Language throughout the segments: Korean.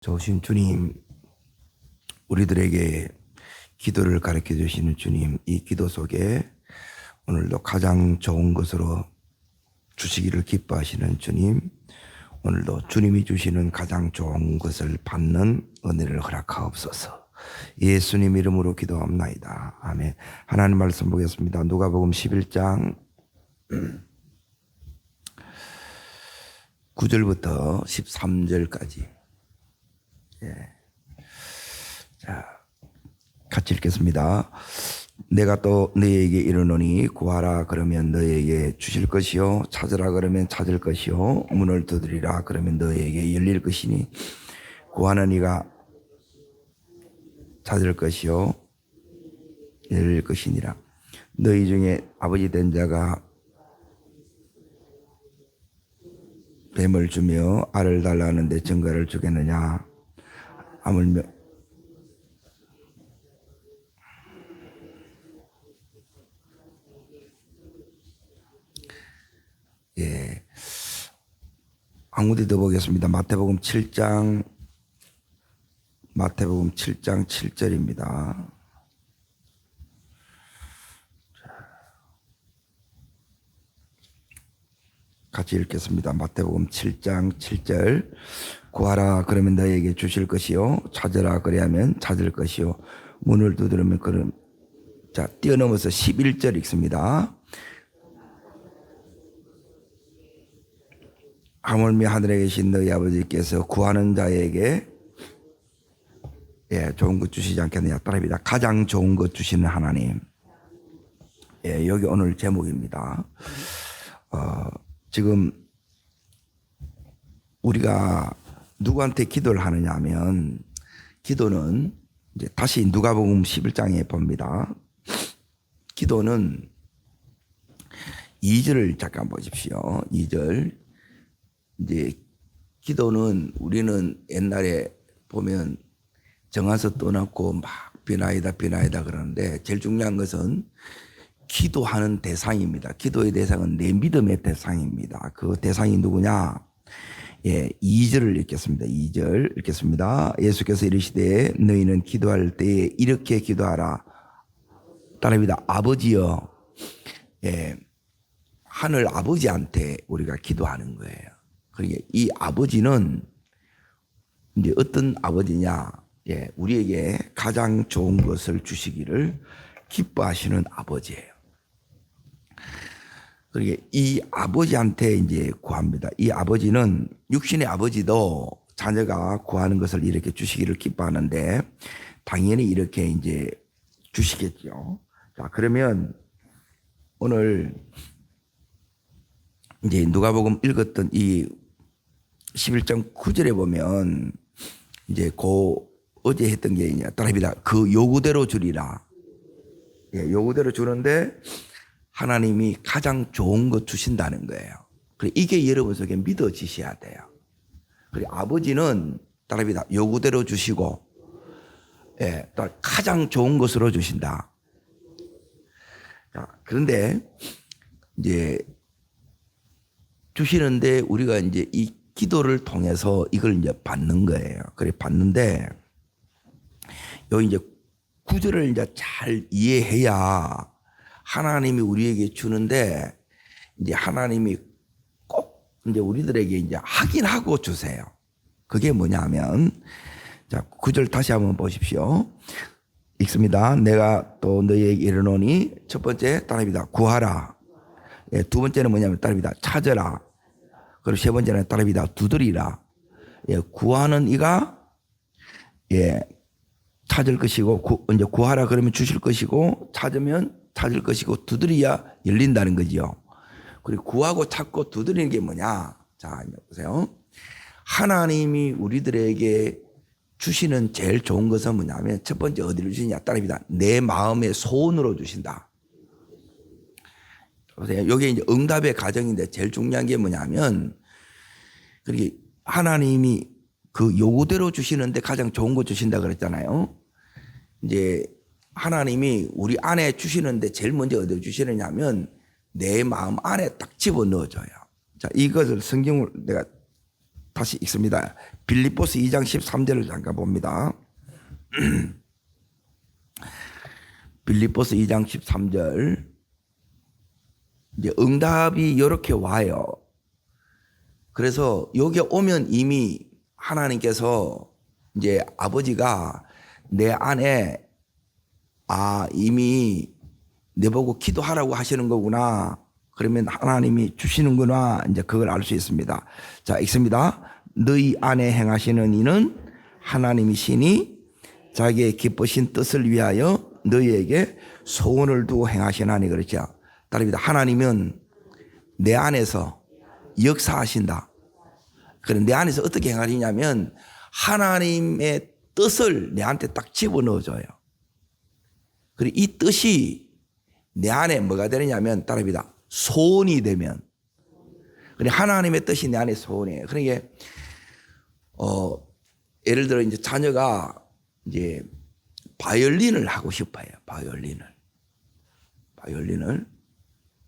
좋으신 주님, 우리들에게 기도를 가르쳐 주시는 주님, 이 기도 속에 오늘도 가장 좋은 것으로 주시기를 기뻐하시는 주님, 오늘도 주님이 주시는 가장 좋은 것을 받는 은혜를 허락하옵소서. 예수님 이름으로 기도합나이다. 아멘. 하나님 말씀 보겠습니다. 누가복음 11장 9절부터 13절까지. 자, 같이 읽겠습니다. 내가 또 너희에게 이르노니 구하라 그러면 너희에게 주실 것이요 찾으라 그러면 찾을 것이요 문을 두드리라 그러면 너희에게 열릴 것이니 구하는 이가 찾을 것이요 열릴 것이니라. 너희 중에 아버지 된 자가 뱀을 주며 알을 달라는데 증거를 주겠느냐? 하물며 한 군데 더 보겠습니다. 마태복음 7장 7절입니다. 같이 읽겠습니다. 마태복음 7장 7절. 구하라 그러면 너희에게 주실 것이요 찾으라 그리하면 찾을 것이요 문을 두드리면 그럼. 자, 뛰어넘어서 11절 읽습니다. 하물며 하늘에 계신 너희 아버지께서 구하는 자에게 좋은 것 주시지 않겠느냐. 따라합니다. 가장 좋은 것 주시는 하나님. 여기 오늘 제목입니다. 지금 우리가 누구한테 기도를 하느냐 하면, 기도는 이제 다시 누가복음 11장에 봅니다. 기도는 2절을 잠깐 보십시오. 2절. 이제 기도는 우리는 옛날에 보면 정하서 떠났고 막 비나이다 그러는데, 제일 중요한 것은 기도하는 대상입니다. 기도의 대상은 내 믿음의 대상입니다. 그 대상이 누구냐? 2절을 읽겠습니다. 2절 읽겠습니다. 예수께서 이르시되 너희는 기도할 때에 이렇게 기도하라. 따라합니다. 아버지여. 하늘 아버지한테 우리가 기도하는 거예요. 그러니까 이 아버지는 이제 어떤 아버지냐? 우리에게 가장 좋은 것을 주시기를 기뻐하시는 아버지예요. 그러니까 이 아버지한테 이제 구합니다. 이 아버지는 육신의 아버지도 자녀가 구하는 것을 이렇게 주시기를 기뻐하는데 당연히 이렇게 이제 주시겠죠. 자, 그러면 오늘 이제 누가복음 읽었던 이 11장 9절에 보면 이제 어제 했던 게 이제 따라합니다. 그 요구대로 주리라. 요구대로 주는데 하나님이 가장 좋은 것 주신다는 거예요. 이게 여러분 속에 믿어지셔야 돼요. 그리고 아버지는 따라합니다. 요구대로 주시고, 또 가장 좋은 것으로 주신다. 자, 그런데 이제 주시는데 우리가 이제 이 기도를 통해서 이걸 이제 받는 거예요. 그래 받는데 여기 이제 구절을 이제 잘 이해해야 하나님이 우리에게 주는데 이제 하나님이 꼭 이제 우리들에게 이제 확인하고 주세요. 그게 뭐냐면, 자, 9절 다시 한번 보십시오. 읽습니다. 내가 또 너희에게 이르노니, 첫 번째 따라합니다. 구하라. 두 번째는 뭐냐면 따라합니다. 찾으라. 그리고 세 번째는 따라합니다. 두드리라. 구하는 이가 찾을 것이고, 이제 구하라 그러면 주실 것이고, 찾으면 찾을 것이고, 두드려야 열린다는 거죠. 그리고 구하고 찾고 두드리는 게 뭐냐? 자, 이제 보세요. 하나님이 우리들에게 주시는 제일 좋은 것은 뭐냐면, 첫 번째 어디로 주시냐? 따라합니다. 내 마음의 소원으로 주신다. 보세요. 여기 이제 응답의 과정인데 제일 중요한 게 뭐냐면, 그렇게 하나님이 그 요구대로 주시는데 가장 좋은 거 주신다 그랬잖아요. 이제 하나님이 우리 안에 주시는데 제일 먼저 어디에 주시느냐면 내 마음 안에 딱 집어넣어줘요. 자, 이것을 성경을 내가 다시 읽습니다. 빌립보서 2장 13절을 잠깐 봅니다. 빌립보서 2장 13절. 이제 응답이 이렇게 와요. 그래서 여기 오면 이미 하나님께서 이제 아버지가 내 안에 이미 내보고 기도하라고 하시는 거구나. 그러면 하나님이 주시는구나. 이제 그걸 알 수 있습니다. 자, 읽습니다. 너희 안에 행하시는 이는 하나님이시니 자기의 기쁘신 뜻을 위하여 너희에게 소원을 두고 행하시나니. 그렇죠. 따릅니다. 하나님은 내 안에서 역사하신다. 그럼 내 안에서 어떻게 행하시냐면 하나님의 뜻을 내한테 딱 집어넣어줘요. 그리고 이 뜻이 내 안에 뭐가 되느냐면 따릅니다. 소원이 되면. 그리고 하나님의 뜻이 내 안에 소원이에요. 그러니까 예를 들어 이제 자녀가 이제 바이올린을 하고 싶어요. 바이올린을.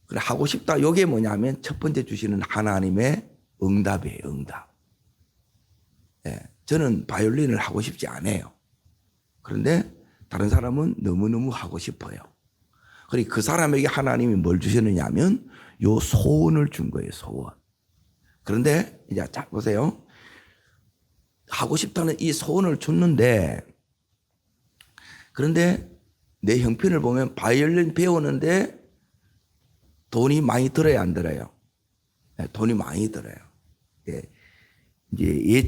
그래 하고 싶다. 이게 뭐냐면 첫 번째 주시는 하나님의 응답이에요. 응답. 예, 저는 바이올린을 하고 싶지 않아요. 그런데 다른 사람은 너무너무 하고 싶어요. 그리고 그 사람에게 하나님이 뭘 주셨느냐 하면 요 소원을 준 거예요. 소원. 그런데 이제 자 보세요. 하고 싶다는 이 소원을 줬는데 그런데 내 형편을 보면 바이올린 배우는데 돈이 많이 들어야 안 들어요? 네, 돈이 많이 들어요. 예. 이제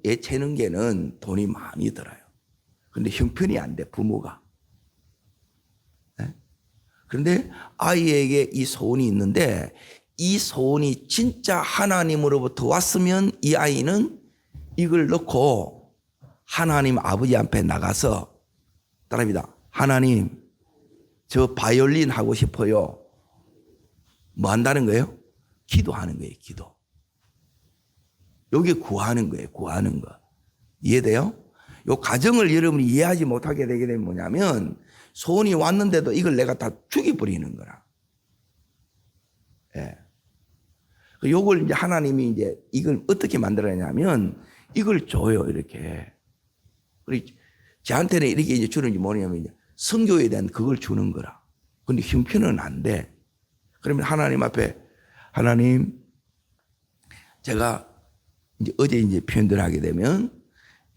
예체능계는 돈이 많이 들어요. 그런데 형편이 안 돼, 부모가. 네? 그런데 아이에게 이 소원이 있는데 이 소원이 진짜 하나님으로부터 왔으면 이 아이는 이걸 넣고 하나님 아버지 앞에 나가서 따라합니다. 하나님, 저 바이올린 하고 싶어요. 뭐 한다는 거예요? 기도하는 거예요. 기도. 여기 구하는 거예요. 구하는 거. 이해돼요? 이 과정을 여러분이 이해하지 못하게 되게 되면 뭐냐면 소원이 왔는데도 이걸 내가 다 죽여버리는 거라. 예. 요걸 이제 하나님이 이제 이걸 어떻게 만들었냐면 이걸 줘요. 이렇게. 그리고 저한테는 이렇게 이제 주는 게 뭐냐면 이제 성교에 대한 그걸 주는 거라. 근데 형편은 안 돼. 그러면 하나님 앞에 하나님 제가 이제 어제 이제 표현들 하게 되면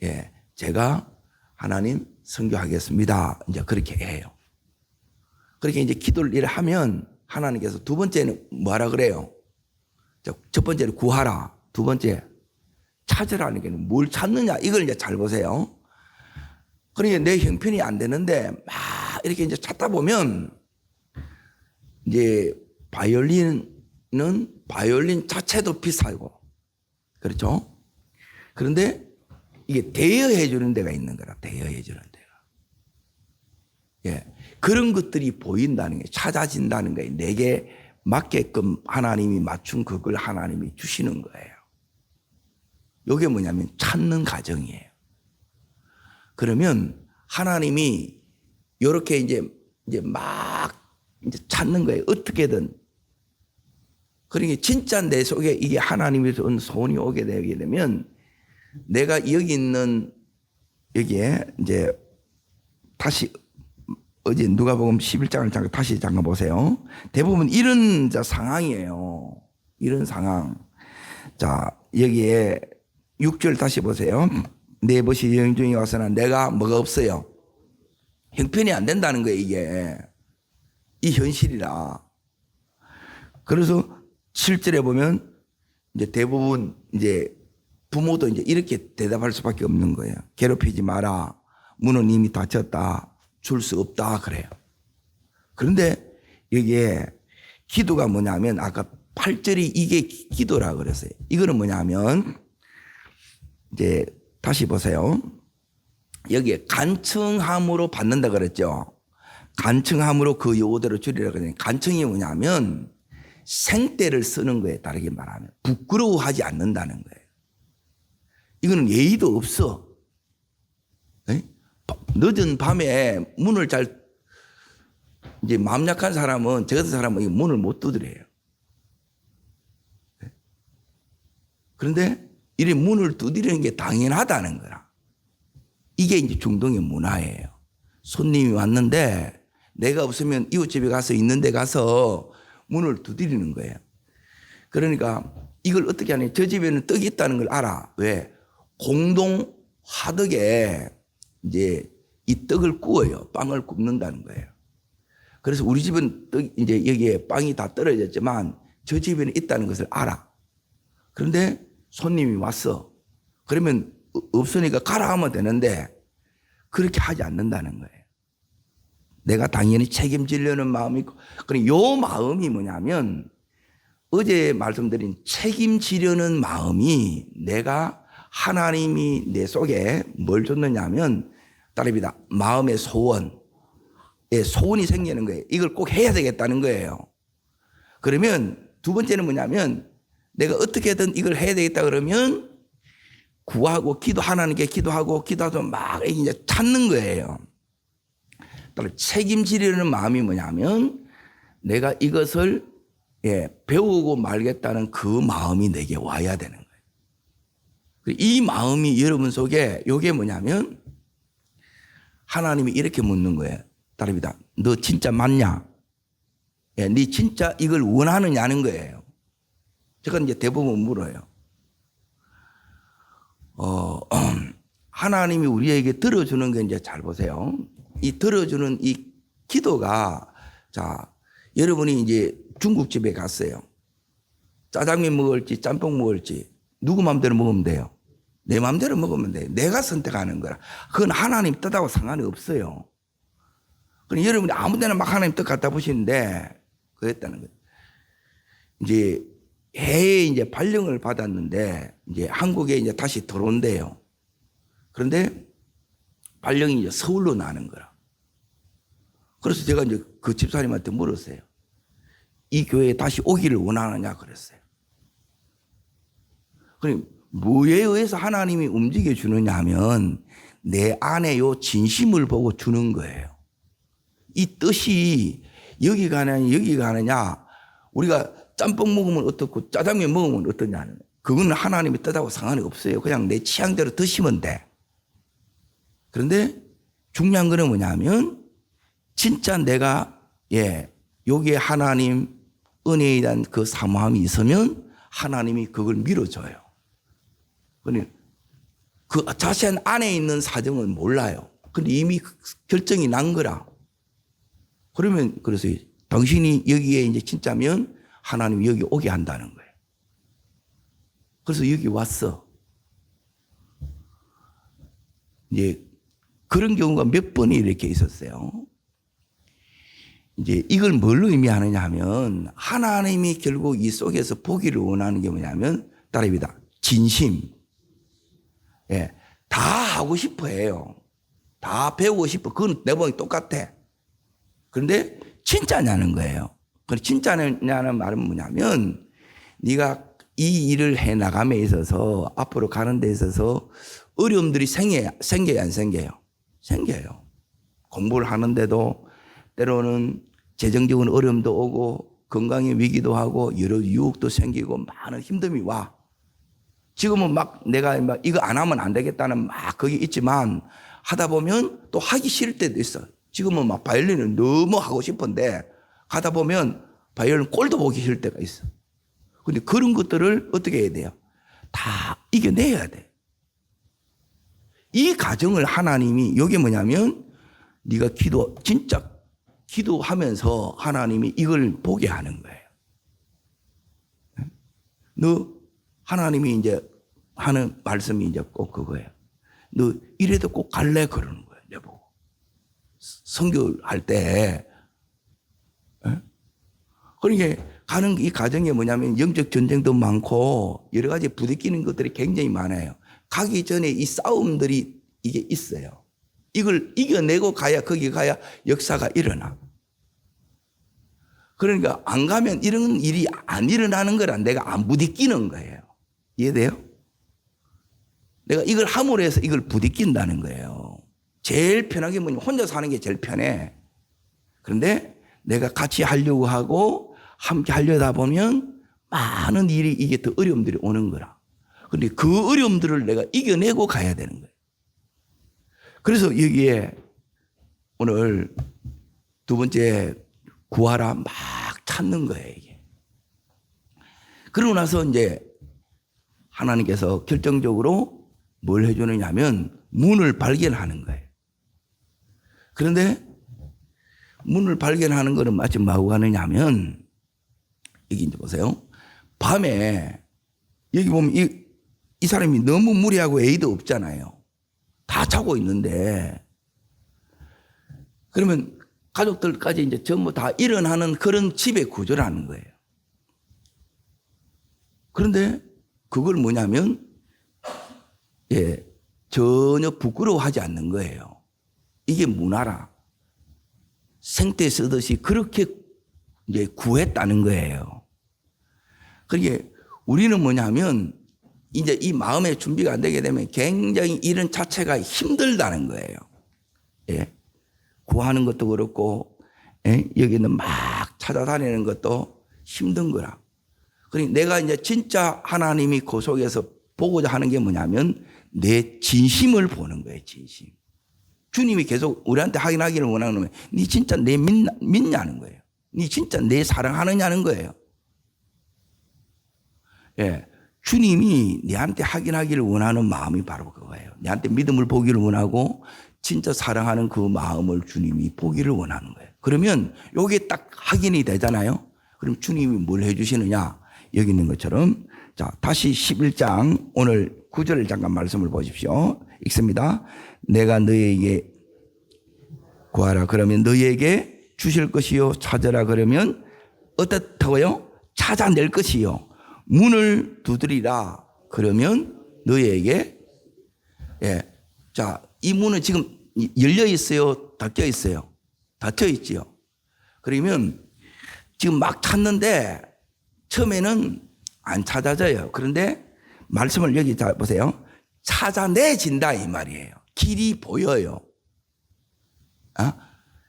예, 제가 하나님 선교하겠습니다. 이제 그렇게 해요. 그렇게 이제 기도를 하면 하나님께서 두 번째는 뭐하라 그래요? 첫 번째는 구하라. 두 번째 찾으라는 게 뭘 찾느냐 이걸 이제 잘 보세요. 그러니까 내 형편이 안 되는데 막 이렇게 이제 찾다 보면 이제 바이올린 자체도 비싸고 그렇죠? 그런데 이게 대여해 주는 데가 있는 거라. 대여해 주는 데가. 예. 그런 것들이 보인다는 게 찾아진다는 거예요. 내게 맞게끔 하나님이 맞춘 그걸 하나님이 주시는 거예요. 이게 뭐냐면 찾는 과정이에요. 그러면 하나님이 이렇게 이제 막 이제 찾는 거예요. 어떻게든. 그러니까 진짜 내 속에 이게 하나님에서 온 소원이 오게 되게 되면 내가 여기 있는 여기에 이제 다시 어제 누가복음 11장을 다시 잠깐 보세요. 대부분 이런 상황이에요. 이런 상황. 자, 여기에 6절 다시 보세요. 내 벗이 여행 중에 와서나 내가 뭐가 없어요. 형편이 안 된다는 거예요, 이게. 이 현실이라. 그래서 7절에 보면 이제 대부분 이제 부모도 이제 이렇게 대답할 수밖에 없는 거예요. 괴롭히지 마라. 문은 이미 닫혔다. 줄 수 없다. 그래요. 그런데 여기에 기도가 뭐냐면 아까 8절이 이게 기도라 그랬어요. 이거는 뭐냐면 이제 다시 보세요. 여기에 간청함으로 받는다 그랬죠. 간청함으로 그 요구대로 줄이라 그랬는데 간청이 뭐냐면 생떼를 쓰는 거예요. 다르게 말하면 부끄러워하지 않는다는 거예요. 이거는 예의도 없어. 에? 늦은 밤에 문을 잘 이제 마음 약한 사람은 저 같은 사람은 문을 못 두드려요. 그런데 이래 문을 두드리는 게 당연하다는 거라. 이게 이제 중동의 문화예요. 손님이 왔는데 내가 없으면 이웃집에 가서 있는 데 가서 문을 두드리는 거예요. 그러니까 이걸 어떻게 하냐. 저 집에는 떡이 있다는 걸 알아. 왜? 공동 화덕에 이제 이 떡을 구워요. 빵을 굽는다는 거예요. 그래서 우리 집은 이제 여기에 빵이 다 떨어졌지만 저 집에는 있다는 것을 알아. 그런데 손님이 왔어. 그러면 없으니까 가라 하면 되는데 그렇게 하지 않는다는 거예요. 내가 당연히 책임지려는 마음이 있고, 그럼 요 마음이 뭐냐면 어제 말씀드린 책임지려는 마음이 내가 하나님이 내 속에 뭘 줬느냐 하면 따릅니다. 마음의 소원. 예, 소원이 생기는 거예요. 이걸 꼭 해야 되겠다는 거예요. 그러면 두 번째는 뭐냐면 내가 어떻게든 이걸 해야 되겠다 그러면 구하고 하나님께 기도하고 막 이제 찾는 거예요. 따라 책임지려는 마음이 뭐냐면 내가 이것을 배우고 말겠다는 그 마음이 내게 와야 되는 거예요. 이 마음이 여러분 속에 이게 뭐냐면 하나님이 이렇게 묻는 거예요. 따릅니다. 너 진짜 맞냐? 네 진짜 이걸 원하느냐는 거예요. 제가 이제 대부분 물어요. 하나님이 우리에게 들어주는 게 이제 잘 보세요. 이 들어주는 이 기도가, 자, 여러분이 이제 중국집에 갔어요. 짜장면 먹을지 짬뽕 먹을지 누구 마음대로 먹으면 돼요. 내 마음대로 먹으면 돼요. 내가 선택하는 거라. 그건 하나님 뜻하고 상관이 없어요. 그럼 여러분이 아무 데나 막 하나님 뜻 갖다 보시는데 그랬다는 거예요. 이제 해외에 이제 발령을 받았는데 이제 한국에 이제 다시 들어온대요. 그런데 발령이 이제 서울로 나는 거라. 그래서 제가 이제 그 집사님한테 물었어요. 이 교회에 다시 오기를 원하느냐 그랬어요. 그럼 뭐에 의해서 하나님이 움직여 주느냐 하면 내 안에 요 진심을 보고 주는 거예요. 이 뜻이 여기 가느냐 우리가 짬뽕 먹으면 어떻고 짜장면 먹으면 어떠냐는 그거는 하나님의 뜻하고 상관이 없어요. 그냥 내 취향대로 드시면 돼. 그런데 중요한 거는 뭐냐면 진짜 내가 여기에 하나님 은혜에 대한 그 사모함이 있으면 하나님이 그걸 밀어줘요. 그 자신 안에 있는 사정은 몰라요. 근데 이미 결정이 난 거라. 그러면 그래서 당신이 여기에 이제 진짜면 하나님이 여기 오게 한다는 거예요. 그래서 여기 왔어. 이제 그런 경우가 몇 번이 이렇게 있었어요. 이제 이걸 뭘로 의미하느냐 하면 하나님이 결국 이 속에서 보기를 원하는 게 뭐냐면 따릅니다. 진심. 다 하고 싶어 해요. 다 배우고 싶어. 그건 내보기 똑같아. 그런데 진짜냐는 거예요. 진짜냐는 말은 뭐냐면 네가 이 일을 해나감에 있어서 앞으로 가는 데 있어서 어려움들이 생겨요 안 생겨요? 생겨요. 공부를 하는데도 때로는 재정적인 어려움도 오고 건강의 위기도 하고 여러 유혹도 생기고 많은 힘듦이 와. 지금은 막 내가 막 이거 안 하면 안 되겠다는 막 그게 있지만 하다 보면 또 하기 싫을 때도 있어. 지금은 막 바이올린을 너무 하고 싶은데 가다 보면 바이올린 꼴도 보기 싫을 때가 있어. 근데 그런 것들을 어떻게 해야 돼요? 다 이겨내야 돼. 이 과정을 하나님이 이게 뭐냐면 네가 진짜 기도하면서 하나님이 이걸 보게 하는 거예요. 너 하나님이 이제 하는 말씀이 이제 꼭 그거예요. 너 이래도 꼭 갈래 그러는 거예요. 내보고 선교할 때. 그러니까 가는 이 과정이 뭐냐면 영적 전쟁도 많고 여러 가지 부딪히는 것들이 굉장히 많아요. 가기 전에 이 싸움들이 이게 있어요. 이걸 이겨내고 가야 거기 가야 역사가 일어나. 그러니까 안 가면 이런 일이 안 일어나는 거라 내가 안 부딪히는 거예요. 이해돼요? 내가 이걸 함으로 해서 이걸 부딪힌다는 거예요. 제일 편하게 뭐냐면 혼자 사는 게 제일 편해. 그런데 내가 같이 하려고 하고 함께 하려다 보면 많은 일이 이게 더 어려움들이 오는 거라. 근데 그 어려움들을 내가 이겨내고 가야 되는 거예요. 그래서 여기에 오늘 두 번째 구하라 막 찾는 거예요, 이게. 그러고 나서 이제 하나님께서 결정적으로 뭘 해주느냐 하면 문을 발견하는 거예요. 그런데 문을 발견하는 거는 마치 뭐하고 가느냐 하면 여기 이제 보세요. 밤에 여기 보면 이 사람이 너무 무리하고 애도 없잖아요. 다 자고 있는데 그러면 가족들까지 이제 전부 다 일어나는 그런 집의 구조라는 거예요. 그런데 그걸 뭐냐면 전혀 부끄러워하지 않는 거예요. 이게 문화라. 생때 쓰듯이 그렇게 이제 구했다는 거예요. 그러게 우리는 뭐냐면 이제 이 마음의 준비가 안 되게 되면 굉장히 이런 자체가 힘들다는 거예요. 예. 구하는 것도 그렇고, 예. 여기는 막 찾아다니는 것도 힘든 거라. 그러니 내가 이제 진짜 하나님이 그 속에서 보고자 하는 게 뭐냐면 내 진심을 보는 거예요, 진심. 주님이 계속 우리한테 확인하기를 원하는 거예요. 네 진짜 내 믿냐는 거예요. 네 진짜 내 사랑하느냐는 거예요. 예. 주님이 내한테 확인하기를 원하는 마음이 바로 그거예요. 내한테 믿음을 보기를 원하고 진짜 사랑하는 그 마음을 주님이 보기를 원하는 거예요. 그러면 이게 딱 확인이 되잖아요. 그럼 주님이 뭘 해주시느냐? 여기 있는 것처럼. 자, 다시 11장 오늘 9절을 잠깐 말씀을 보십시오. 읽습니다. 내가 너희에게 구하라 그러면 너희에게 주실 것이요. 찾으라 그러면 어떻다고요? 찾아낼 것이요. 문을 두드리라 그러면 너희에게 자, 이 문은 지금 열려 있어요? 닫혀 있어요? 닫혀 있지요. 그러면 지금 막 찾는데 처음에는 안 찾아져요. 그런데 말씀을 여기 잘 보세요. 찾아내진다 이 말이에요. 길이 보여요.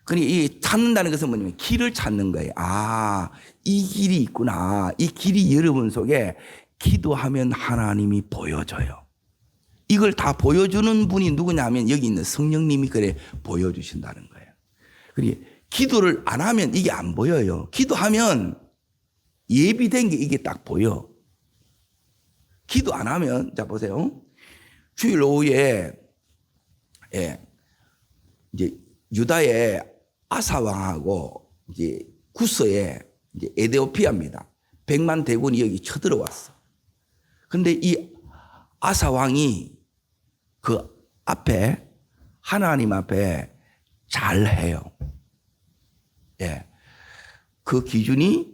그러니 이 찾는다는 것은 뭐냐면 길을 찾는 거예요. 아, 이 길이 있구나. 이 길이 여러분 속에 기도하면 하나님이 보여줘요. 이걸 다 보여주는 분이 누구냐면 여기 있는 성령님이 그래 보여주신다는 거예요. 그러니 기도를 안 하면 이게 안 보여요. 기도하면 예비된 게 이게 딱 보여. 기도 안 하면 자 보세요. 주일 오후에 이제 유다의 아사 왕하고 이제 구스에 이제 에디오피아입니다. 100만 대군이 여기 쳐들어왔어. 그런데 이 아사 왕이 그 앞에 하나님 앞에 잘해요. 예. 그 기준이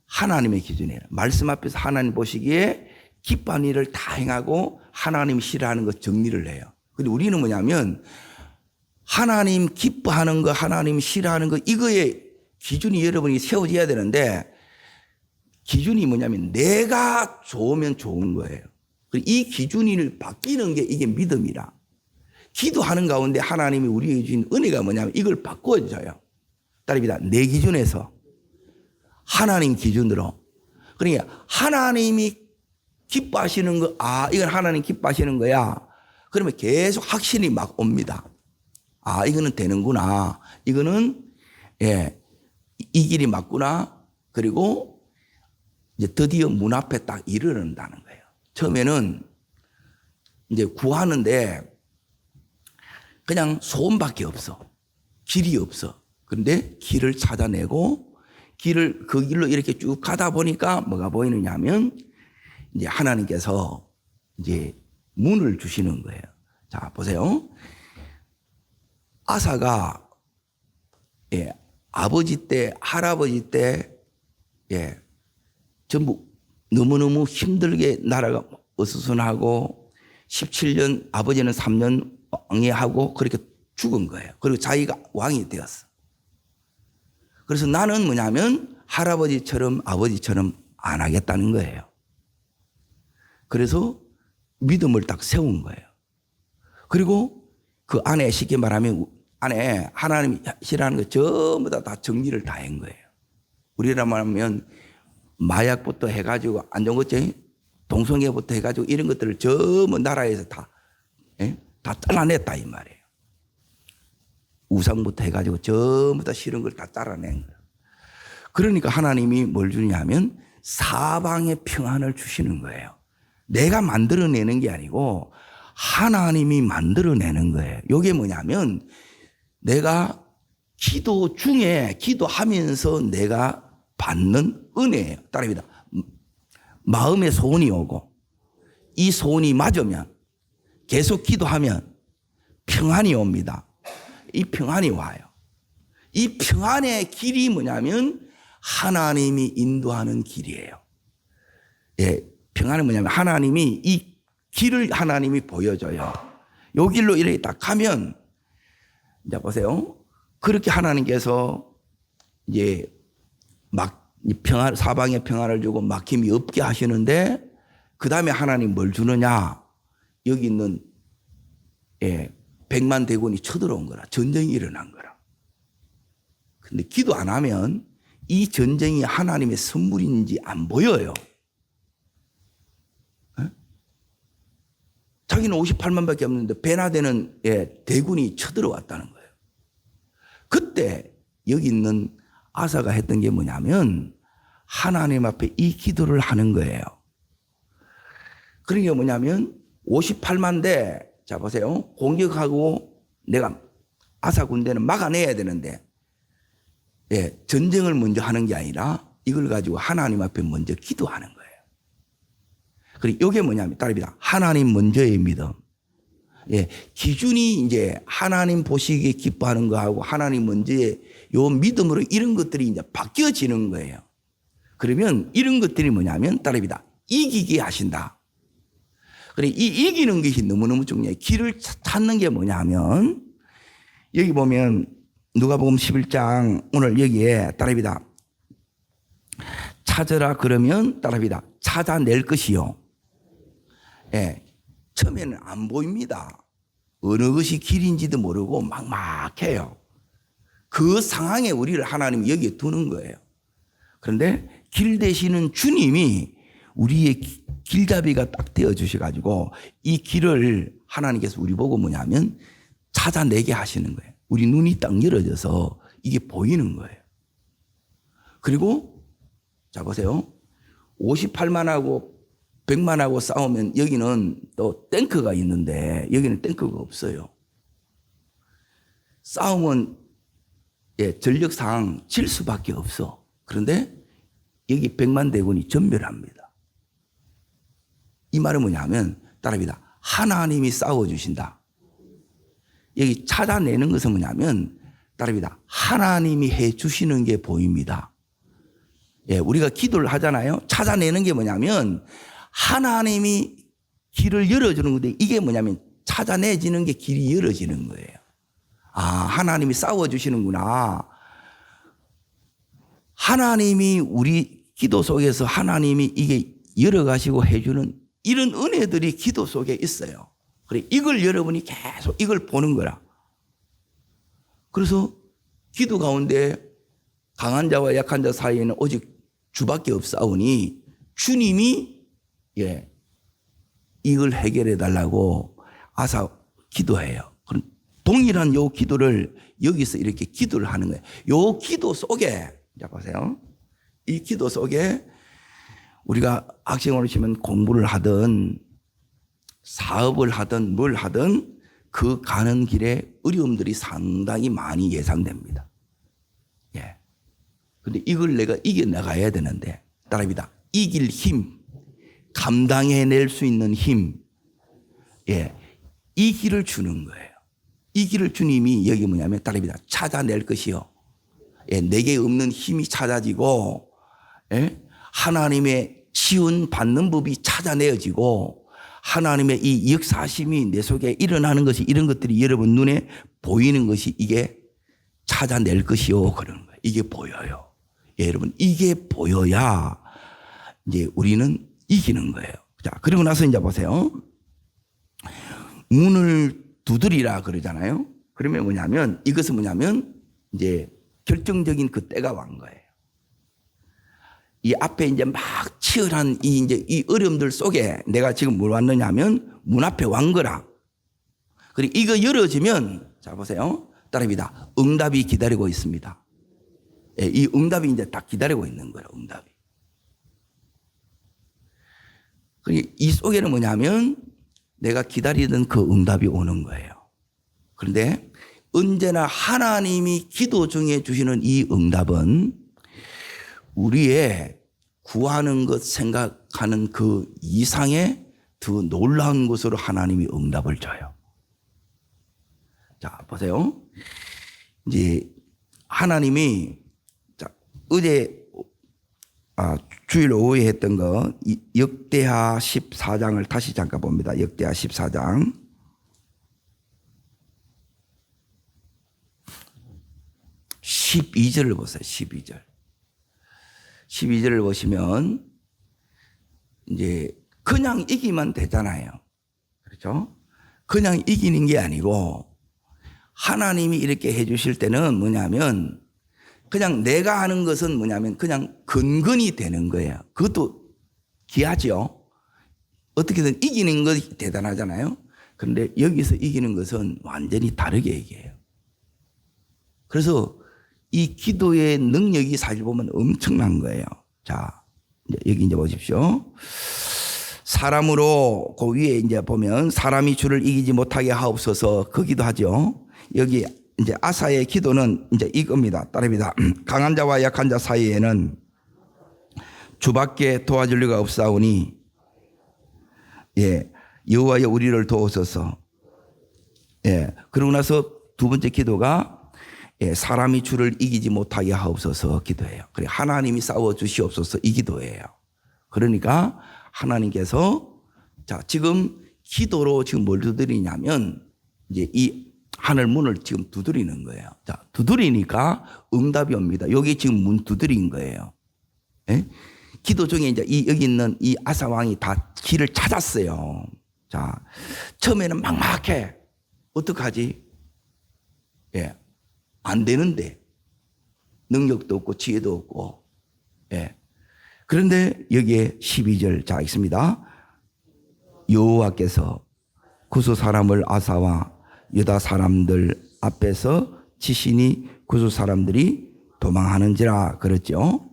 하나님의 기준이에요. 말씀 앞에서 하나님 보시기에 기뻐하는 일을 다 행하고 하나님 싫어하는 것 정리를 해요. 근데 우리는 뭐냐면 하나님 기뻐하는 거, 하나님 싫어하는 거 이거의 기준이 여러분이 세워져야 되는데 기준이 뭐냐면 내가 좋으면 좋은 거예요. 이 기준이 바뀌는 게 이게 믿음이라. 기도하는 가운데 하나님이 우리에게 주신 은혜가 뭐냐면 이걸 바꿔줘요. 따릅니다. 내 기준에서 하나님 기준으로. 그러니까 하나님이 기뻐하시는 거, 아, 이건 하나님 기뻐하시는 거야. 그러면 계속 확신이 막 옵니다. 아, 이거는 되는구나. 이거는, 이 길이 맞구나. 그리고 이제 드디어 문 앞에 딱 이르는다는 거예요. 처음에는 이제 구하는데 그냥 소원밖에 없어. 길이 없어. 그런데 길을 찾아내고 그 길로 이렇게 쭉 가다 보니까 뭐가 보이느냐 하면 이제 하나님께서 이제 문을 주시는 거예요. 자, 보세요. 아사가 아버지 때, 할아버지 때 전부 너무너무 힘들게 나라가 어수선하고 17년 아버지는 3년 왕위하고 그렇게 죽은 거예요. 그리고 자기가 왕이 되었어. 그래서 나는 뭐냐면 할아버지처럼 아버지처럼 안 하겠다는 거예요. 그래서 믿음을 딱 세운 거예요. 그리고 그 안에 쉽게 말하면 안에 하나님이 싫어하는 거 전부 다 정리를 다 한 거예요. 우리라 말하면 마약부터 해가지고 안 좋은 거지. 동성애부터 해가지고 이런 것들을 전부 나라에서 다 잘라냈다 이 말이에요. 우상부터 해가지고 전부 다 싫은 걸 다 잘라낸 거예요. 그러니까 하나님이 뭘 주냐면 사방에 평안을 주시는 거예요. 내가 만들어내는 게 아니고 하나님이 만들어내는 거예요. 이게 뭐냐면 내가 기도 중에 기도하면서 내가 받는 은혜예요. 따라합니다. 마음에 소원이 오고 이 소원이 맞으면 계속 기도하면 평안이 옵니다. 이 평안이 와요. 이 평안의 길이 뭐냐면 하나님이 인도하는 길이에요. 예, 평안은 뭐냐면 하나님이 이 길을 하나님이 보여줘요. 요 길로 이렇게 딱 가면 이제 보세요. 그렇게 하나님께서 이제 막 평안, 사방에 평안을 주고 막힘이 없게 하시는데 그 다음에 하나님 뭘 주느냐? 여기 있는 100만 대군이 쳐들어온 거라. 전쟁이 일어난 거라. 근데 기도 안 하면 이 전쟁이 하나님의 선물인지 안 보여요. 자기는 58만밖에 없는데 배나 되는 대군이 쳐들어왔다는 거예요. 그때 여기 있는 아사가 했던 게 뭐냐면 하나님 앞에 이 기도를 하는 거예요. 그런 게 뭐냐면 58만 대, 자 보세요. 공격하고 내가 아사 군대는 막아내야 되는데 전쟁을 먼저 하는 게 아니라 이걸 가지고 하나님 앞에 먼저 기도하는 거예요. 그리고 이게 뭐냐면 따릅니다. 하나님 먼저의 믿음. 기준이 이제 하나님 보시기에 기뻐하는 거하고 하나님 먼저의 요 믿음으로 이런 것들이 이제 바뀌어지는 거예요. 그러면 이런 것들이 뭐냐면 따릅니다. 이기게 하신다. 그래, 이 이기는 것이 너무너무 중요해요. 길을 찾는 게 뭐냐면 여기 보면 누가복음 11장 오늘 여기에 따릅니다. 찾으라 그러면 따릅니다. 찾아낼 것이요. 처음에는 안 보입니다. 어느 것이 길인지도 모르고 막막해요. 그 상황에 우리를 하나님이 여기에 두는 거예요. 그런데 길 되시는 주님이 우리의 길잡이가 딱 되어 주셔가지고 이 길을 하나님께서 우리 보고 뭐냐면 찾아내게 하시는 거예요. 우리 눈이 딱 열어져서 이게 보이는 거예요. 그리고 자 보세요. 58만하고 100만하고 싸우면 여기는 또 탱크가 있는데 여기는 탱크가 없어요. 싸움은 전력상 질 수밖에 없어. 그런데 여기 100만 대군이 전멸합니다. 이 말은 뭐냐면 따라합니다. 하나님이 싸워주신다. 여기 찾아내는 것은 뭐냐면 따라합니다. 하나님이 해주시는 게 보입니다. 우리가 기도를 하잖아요. 찾아내는 게 뭐냐면 하나님이 길을 열어주는 건데 이게 뭐냐면 찾아내지는 게 길이 열어지는 거예요. 아, 하나님이 싸워주시는구나. 하나님이 우리 기도 속에서 하나님이 이게 열어가시고 해주는 이런 은혜들이 기도 속에 있어요. 그래, 이걸 여러분이 계속 이걸 보는 거라. 그래서 기도 가운데 강한 자와 약한 자 사이에는 오직 주밖에 없사오니 주님이 이걸 해결해 달라고 아사 기도해요. 그럼 동일한 요 기도를 여기서 이렇게 기도를 하는 거예요. 요 기도 속에 자 보세요. 이 기도 속에 우리가 학생으로 치면 공부를 하든 사업을 하든 뭘 하든 그 가는 길에 어려움들이 상당히 많이 예상됩니다. 근데 이걸 내가 이겨나가야 되는데 따라합니다. 이길 힘, 감당해낼 수 있는 힘, 이 길을 주는 거예요. 이 길을 주님이 여기 뭐냐면 따라합니다. 찾아낼 것이요. 내게 없는 힘이 찾아지고 하나님의 지원 받는 법이 찾아내어지고 하나님의 이 역사심이 내 속에 일어나는 것이 이런 것들이 여러분 눈에 보이는 것이 이게 찾아낼 것이요. 그러는 거예요. 이게 보여요. 여러분 이게 보여야 이제 우리는 이기는 거예요. 자, 그리고 나서 이제 보세요. 문을 두드리라 그러잖아요. 그러면 뭐냐면 이것은 뭐냐면 이제 결정적인 그 때가 온 거예요. 이 앞에 이제 막 치열한 이 어려움들 속에 내가 지금 뭘 왔느냐면 문 앞에 왕 거라. 그리고 이거 열어지면 자 보세요. 따라합니다. 응답이 기다리고 있습니다. 예, 이 응답이 이제 딱 기다리고 있는 거예요. 응답이. 그리고 이 속에는 뭐냐면 내가 기다리던 그 응답이 오는 거예요. 그런데 언제나 하나님이 기도 중에 주시는 이 응답은 우리의 구하는 것 생각하는 그 이상의 더 놀라운 것으로 하나님이 응답을 줘요. 자, 보세요. 이제 하나님이 자, 어제 주일 오후에 했던 거 역대하 14장을 다시 잠깐 봅니다. 역대하 14장. 12절을 보세요. 12절. 12절을 보시면 이제 그냥 이기면 되잖아요. 그렇죠? 그냥 이기는 게 아니고 하나님이 이렇게 해 주실 때는 뭐냐면 그냥 내가 하는 것은 뭐냐면 그냥 근근이 되는 거예요. 그것도 귀하죠. 어떻게든 이기는 것이 대단하잖아요. 그런데 여기서 이기는 것은 완전히 다르게 얘기해요. 그래서 이 기도의 능력이 사실 보면 엄청난 거예요. 자, 여기 이제 보십시오. 사람으로 그 위에 이제 보면 사람이 주를 이기지 못하게 하옵소서 거기도 하죠. 여기 이제 아사의 기도는 이제 이겁니다. 따릅니다. 강한 자와 약한 자 사이에는 주밖에 도와줄 리가 없사오니 예, 여호와여 우리를 도우소서. 예, 그러고 나서 두 번째 기도가 예, 사람이 주를 이기지 못하게 하옵소서 기도해요. 그래 하나님이 싸워 주시옵소서 이 기도예요. 그러니까 하나님께서 자 지금 기도로 지금 뭘 두드리냐면 이제 이 하늘 문을 지금 두드리는 거예요. 자 두드리니까 응답이 옵니다. 여기 지금 문 두드린 거예요. 예? 기도 중에 이제 여기 있는 이 아사 왕이 다 길을 찾았어요. 자 처음에는 막막해. 어떡하지? 예. 안 되는데 능력도 없고 지혜도 없고 예. 그런데 여기에 12절 자 있습니다. 여호와께서 구스 사람을 아사와 유다 사람들 앞에서 치시니 구스 사람들이 도망하는지라 그랬죠.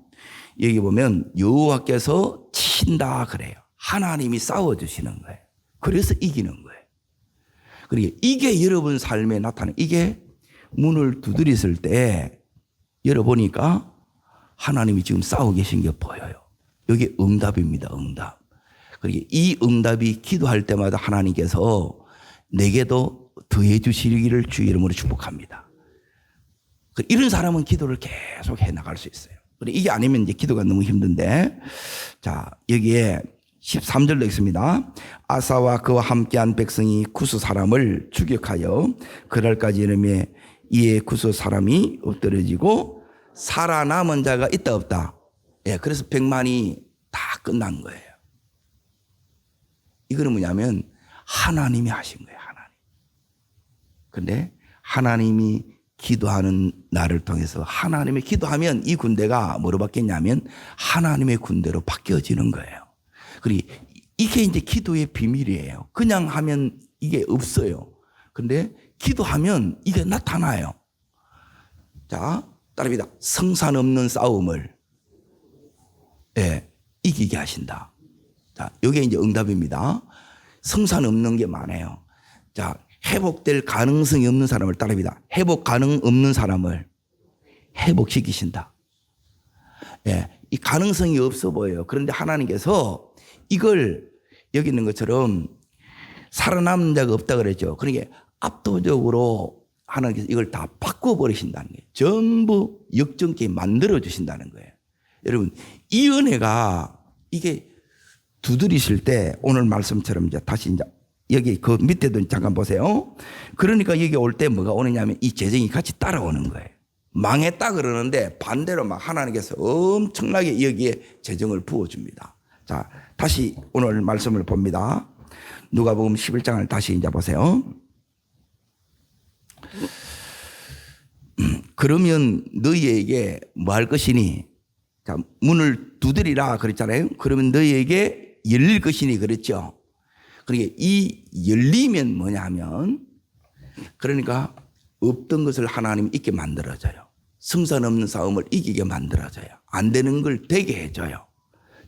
여기 보면 여호와께서 치신다 그래요. 하나님이 싸워주시는 거예요. 그래서 이기는 거예요. 그러니까 이게 여러분 삶에 나타나는 이게 문을 두드렸을 때 열어보니까 하나님이 지금 싸우고 계신 게 보여요. 여기 응답입니다. 응답. 그리고 이 응답이 기도할 때마다 하나님께서 내게도 더해 주시기를 주의 이름으로 축복합니다. 이런 사람은 기도를 계속 해 나갈 수 있어요. 이게 아니면 이제 기도가 너무 힘든데 자 여기에 13절도 있습니다. 아사와 그와 함께한 백성이 구스 사람을 추격하여 그날까지 이름에 이에 구스 사람이 엎드려지고 살아남은 자가 있다 없다. 예, 그래서 100만이 다 끝난 거예요. 이거는 뭐냐면 하나님이 하신 거예요. 하나님. 그런데 하나님이 기도하는 나를 통해서 하나님이 기도하면 이 군대가 뭐로 바뀌냐면 하나님의 군대로 바뀌어지는 거예요. 그리고 이게 이제 기도의 비밀이에요. 그냥 하면 이게 없어요. 그런데 기도하면 이게 나타나요. 자, 따라합니다. 성산 없는 싸움을 예, 이기게 하신다. 자, 이게 이제 응답입니다. 성산 없는 게 많아요. 자, 회복될 가능성이 없는 사람을 따라합니다. 회복 가능 없는 사람을 회복시키신다. 예, 이 가능성이 없어 보여요. 그런데 하나님께서 이걸 여기 있는 것처럼 살아남는 자가 없다 그랬죠. 그러니까 압도적으로 하나님께서 이걸 다 바꿔버리신다는 거예요. 전부 역전케 만들어 주신다는 거예요. 여러분, 이 은혜가 이게 두드리실 때 오늘 말씀처럼 이제 다시 이제 여기 그 밑에도 잠깐 보세요. 그러니까 여기 올 때 뭐가 오느냐면 이 재정이 같이 따라오는 거예요. 망했다 그러는데 반대로 막 하나님께서 엄청나게 여기에 재정을 부어줍니다. 자, 다시 오늘 말씀을 봅니다. 누가복음 11장을 다시 이제 보세요. 그러면 너희에게 뭐 할 것이니 자, 문을 두드리라 그랬잖아요. 그러면 너희에게 열릴 것이니 그랬죠. 그러니까 이 열리면 뭐냐면, 그러니까 없던 것을 하나님이 있게 만들어줘요. 승산 없는 싸움을 이기게 만들어줘요. 안 되는 걸 되게 해줘요.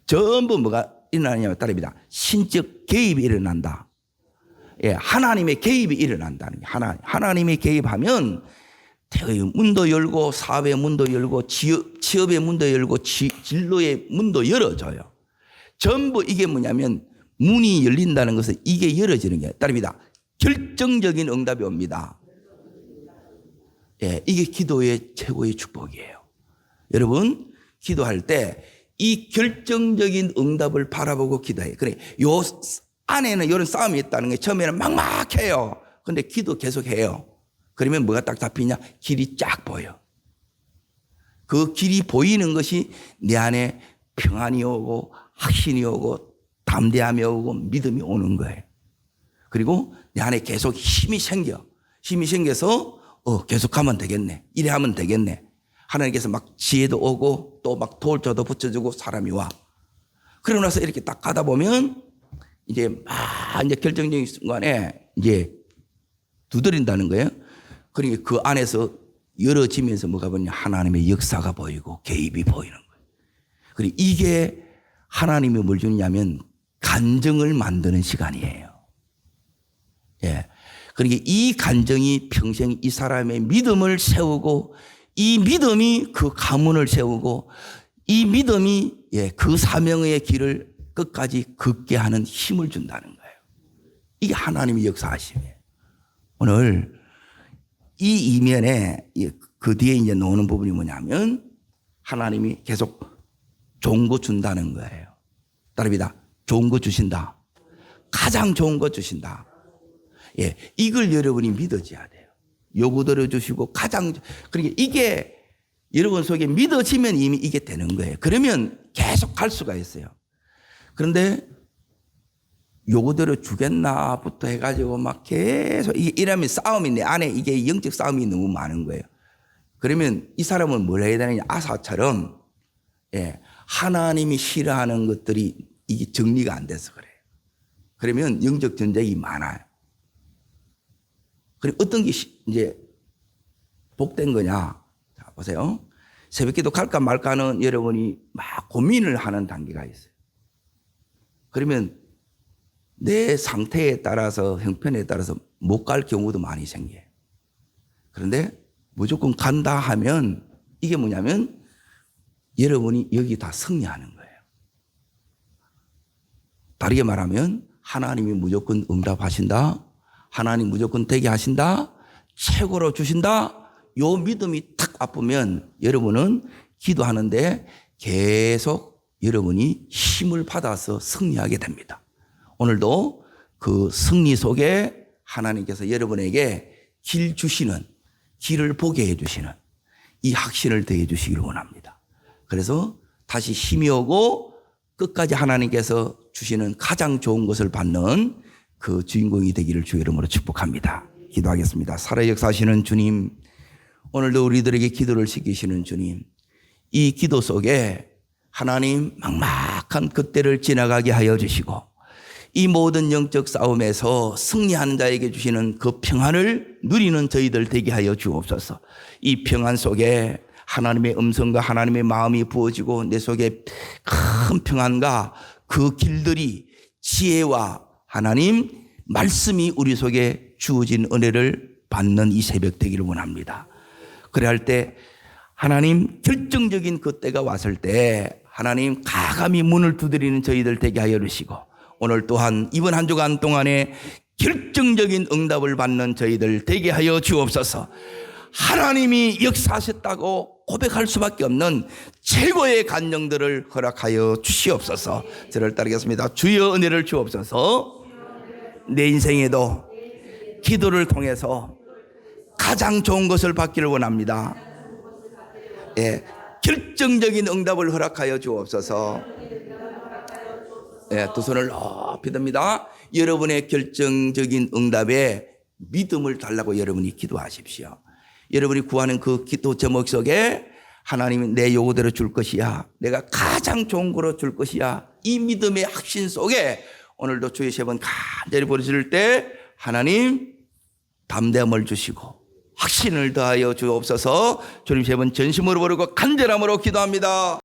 전부 뭐가 일어나냐면 따릅니다. 신적 개입이 일어난다. 예, 하나님의 개입이 일어난다는 게 하나님이 개입하면 대의 문도 열고 사업의 문도 열고 취업의 문도 열고 진로의 문도 열어줘요. 전부 이게 뭐냐면 문이 열린다는 것은 이게 열어지는 게 따릅니다. 결정적인 응답이 옵니다. 예, 이게 기도의 최고의 축복이에요. 여러분 기도할 때 이 결정적인 응답을 바라보고 기도해요. 그래, 요 안에는 이런 싸움이 있다는 게 처음에는 막막해요. 근데 기도 계속해요. 그러면 뭐가 딱 잡히냐? 길이 쫙 보여. 그 길이 보이는 것이 내 안에 평안이 오고 확신이 오고 담대함이 오고 믿음이 오는 거예요. 그리고 내 안에 계속 힘이 생겨. 힘이 생겨서 계속하면 되겠네. 이래 하면 되겠네. 하나님께서 막 지혜도 오고 또 막 돌조도 붙여주고 사람이 와. 그러고 나서 이렇게 딱 가다 보면 이제 결정적인 순간에 이제 두드린다는 거예요. 그러니까 그 안에서 열어지면서 뭐가 보냐? 하나님의 역사가 보이고 개입이 보이는 거예요. 그리고 이게 하나님이 뭘 주냐면 간증을 만드는 시간이에요. 예. 그러니까 이 간증이 평생 이 사람의 믿음을 세우고 이 믿음이 그 가문을 세우고 이 믿음이 그 사명의 길을 끝까지 걷게 하는 힘을 준다는 거예요. 이게 하나님의 역사하심이에요. 오늘 이 이면에 그 뒤에 이제 나오는 부분이 뭐냐면 하나님이 계속 좋은 거 준다는 거예요. 따릅니다. 좋은 거 주신다. 가장 좋은 거 주신다. 예, 이걸 여러분이 믿어져야 돼요. 요구대로 주시고 그러니까 이게 여러분 속에 믿어지면 이미 이게 되는 거예요. 그러면 계속 갈 수가 있어요. 그런데 요구대로 주겠나부터 해가지고 막 계속 이러면 싸움이 내 안에 이게 영적 싸움이 너무 많은 거예요. 그러면 이 사람은 뭘 해야 되느냐? 아사처럼 하나님이 싫어하는 것들이 이게 정리가 안 돼서 그래요. 그러면 영적 전쟁이 많아요. 그리고 어떤 게 이제 복된 거냐? 자, 보세요. 새벽기도 갈까 말까는 여러분이 막 고민을 하는 단계가 있어요. 그러면 내 상태에 따라서 형편에 따라서 못 갈 경우도 많이 생겨요. 그런데 무조건 간다 하면 이게 뭐냐면 여러분이 여기 다 승리하는 거예요. 다르게 말하면 하나님이 무조건 응답하신다. 하나님 무조건 되게 하신다. 최고로 주신다. 요 믿음이 탁 아프면 여러분은 기도하는데 계속 여러분이 힘을 받아서 승리하게 됩니다. 오늘도 그 승리 속에 하나님께서 여러분에게 길 주시는, 길을 보게 해주시는 이 확신을 더해 주시기를 원합니다. 그래서 다시 힘이 오고 끝까지 하나님께서 주시는 가장 좋은 것을 받는 그 주인공이 되기를 주의 이름으로 축복합니다. 기도하겠습니다. 살아 역사하시는 주님, 오늘도 우리들에게 기도를 시키시는 주님, 이 기도 속에 하나님 막막한 그때를 지나가게 하여 주시고 이 모든 영적 싸움에서 승리하는 자에게 주시는 그 평안을 누리는 저희들 되게 하여 주옵소서. 이 평안 속에 하나님의 음성과 하나님의 마음이 부어지고 내 속에 큰 평안과 그 길들이 지혜와 하나님 말씀이 우리 속에 주어진 은혜를 받는 이 새벽 되기를 원합니다. 그래야 할 때 하나님 결정적인 그 때가 왔을 때 하나님 가감히 문을 두드리는 저희들 되게 하여 주시고 오늘 또한 이번 한 주간 동안에 결정적인 응답을 받는 저희들 되게 하여 주옵소서. 하나님이 역사하셨다고 고백할 수밖에 없는 최고의 간증들을 허락하여 주시옵소서. 저를 따르겠습니다. 주여 은혜를 주옵소서. 내 인생에도 기도를 통해서 가장 좋은 것을 받기를 원합니다. 결정적인 응답을 허락하여 주옵소서. 두 손을 높이 듭니다. 여러분의 결정적인 응답에 믿음을 달라고 여러분이 기도하십시오. 여러분이 구하는 그 기도 제목 속에 하나님이 내 요구대로 줄 것이야. 내가 가장 좋은 거로 줄 것이야. 이 믿음의 확신 속에 오늘도 주의 세 번 간절히 부르실 때 하나님 담대함을 주시고 확신을 더하여 주옵소서. 주님 세 번 전심으로 부르고 간절함으로 기도합니다.